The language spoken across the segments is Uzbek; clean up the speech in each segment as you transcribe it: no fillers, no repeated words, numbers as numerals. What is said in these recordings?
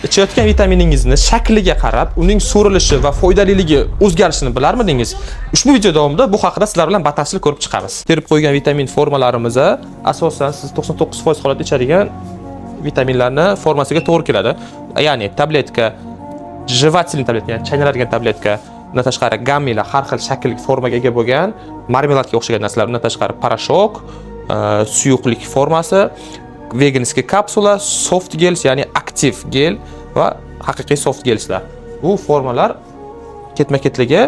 ichayotgan vitaminingizni shakliga qarab, uning so'rilishi va foydaliligi o'zgarishini bilarmidingiz? Ushbu video davomida bu haqida sizlar bilan batafsil ko'rib chiqamiz. Terib qo'ygan vitamin formalarimiz asosan siz 99% holatda ichadigan vitaminlarni formasiga to'g'ri keladi. Ya'ni tabletka, jevatelniy tabletka, ya'ni chaynaladigan tabletka, undan tashqari gammilar, har xil shaklli formaga ega bo'lgan, marmeladga o'xshagan narsalar, undan tashqari parashok, suyuqlik formasi, veganskiy kapsula, soft gels, ya'ni aktiv gel va haqiqiy soft gelslar. Bu formalar ketma-ketligi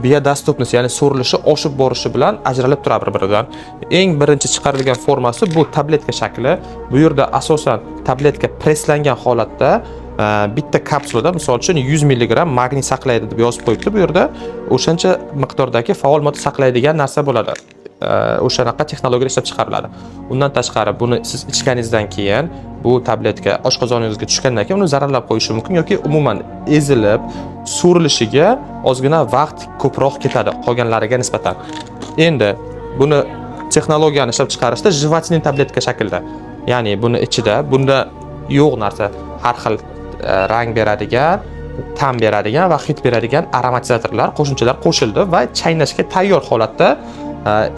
biodastupnisi, ya'ni so'rilishi oshib borishi bilan ajralib turadi bir-biridan. Eng birinchi chiqarilgan formasi bu tabletka shakli. Bu yerda asosan tabletka preslangan holatda bitta kapsulada misol uchun 100 mg magniy saqlaydi deb yozib qo'yibdi. Bu yerda o'shancha miqdordagi faol modda saqlaydigan narsa bo'ladi. O'shanaqa texnologiya ishlab chiqariladi. Undan tashqari buni siz ichganingizdan keyin bu tabletka oshqozoningizga tushgandan keyin uni zararlab qo'yishi mumkin yoki umuman ezilib, so'rilishiga ozgina vaqt ko'proq ketadi qolganlariga nisbatan. Endi buni texnologiyani ishlab chiqarishda jevatelniy tabletka shaklda. Ya'ni buni ichida bunda yo'q narsa, har xil rang beradigan, ta'm beradigan va hid beradigan aromatizatorlar, qo'shimchalar qo'shildi va chaynashga tayyor holatda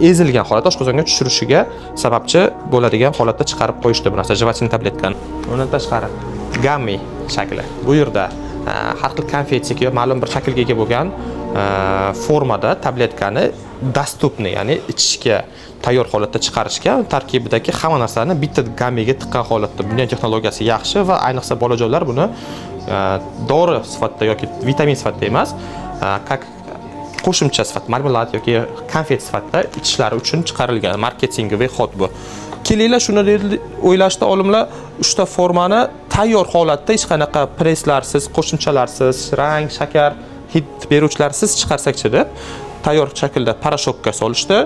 ezilgan holatda oshqozonga tushirishiga sababchi bo'ladigan holatda chiqarib qo'yishdi bu narsa jevatelniy tabletkani. Undan tashqari gammi shakli. Bu yerda har xil konfetsiya ma'lum bir shaklga ega bo'lgan formada tabletkani dostupni, ya'ni ichishga tayyor holatda chiqarishga, tarkibidagi hamma narsani bitta gammiga tiqqan holatda. Bunday texnologiyasi yaxshi va ayniqsa bolajonlar buni dori sifatida yoki vitamin sifatida emas, qo'shimcha sifatida, marmelad yoki konfet sifatida ichishlari uchun chiqarilgan marketingiviy xod bu. Kelinglar shuni o'ylashdi olimlar, uchta formani tayyor holatda hech qanaqa preslarsiz, qo'shimchalarsiz, rang, shakar, hid beruvchilarsiz chiqarsak-chi deb tayyor shaklda parashokka solishdi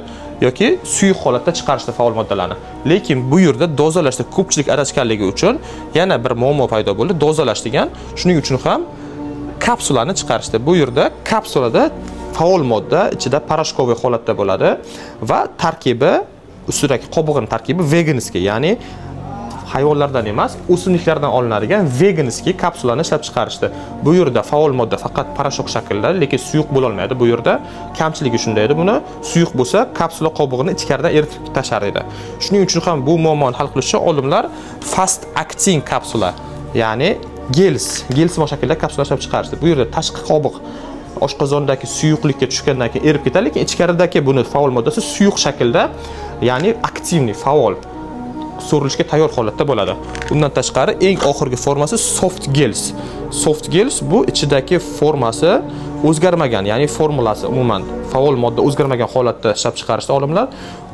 yoki suyuq holatda chiqarishdi faol moddalarni. Lekin bu yerda dozalashda ko'pchilik adashganligi uchun yana bir muammo paydo bo'ldi. Dozalash degan, shuning uchun ham kapsulani chiqarishdi. Bu yerda kapsulada faol modda ichida parashkoviy holatda bo'ladi va tarkibi, ustidagi qobig'ining tarkibi veganskiy, ya'ni hayvonlardan emas, o'simliklardan olinadigan veganskiy kapsulani ishlab chiqarishdi. Bu yerda faol modda faqat parashok shaklida, lekin suyuq bo'la olmaydi. Bu yerda kamchiligi shunday edi. Buni suyuq bo'lsa, kapsula qobig'ini ichkaridan eritib tashlar edi. Shuning uchun ham bu muammoni hal qilish uchun olimlar fast acting kapsula, ya'ni gels shaklda kapsula ishlab chiqarishdi. Bu yerda tashqi qobiq oshqozondagi suyuqlikka tushgandan keyin erib ketadi, lekin ichkaridagi buni faol moddasi suyuq shaklda, ya'ni aktivniy, faol so'rilishga tayyor holatda bo'ladi. Undan tashqari eng oxirgi formasi soft gels. Soft gels bu ichidagi formasi o'zgarmagan, ya'ni formulasi umuman faol modda o'zgarmagan holatda ishlab chiqarishdi olimlar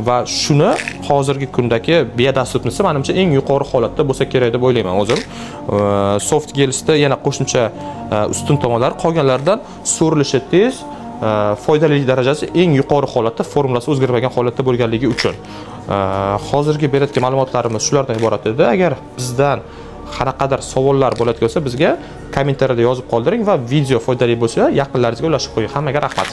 va shuni hozirgi kundagi biodastupnisi menimcha eng yuqori holatda bo'lsa kerak deb o'ylayman o'zim. Soft gelsda yana qo'shimcha ustun tomonlar qolganlardan so'rilishi tez, foydalilik darajasi eng yuqori holatda, formulasi o'zgarmagan holatda bo'lganligi uchun. Hozirgi berayotgan ma'lumotlarimiz shulardan iborat edi. Agar bizdan qanaqadir savollar bo'ladigan bo'lsa, bizga kommentariyada yozib qoldiring va video foydali bo'lsa, yaqinlaringizga ulashib qo'ying. Hammaga rahmat.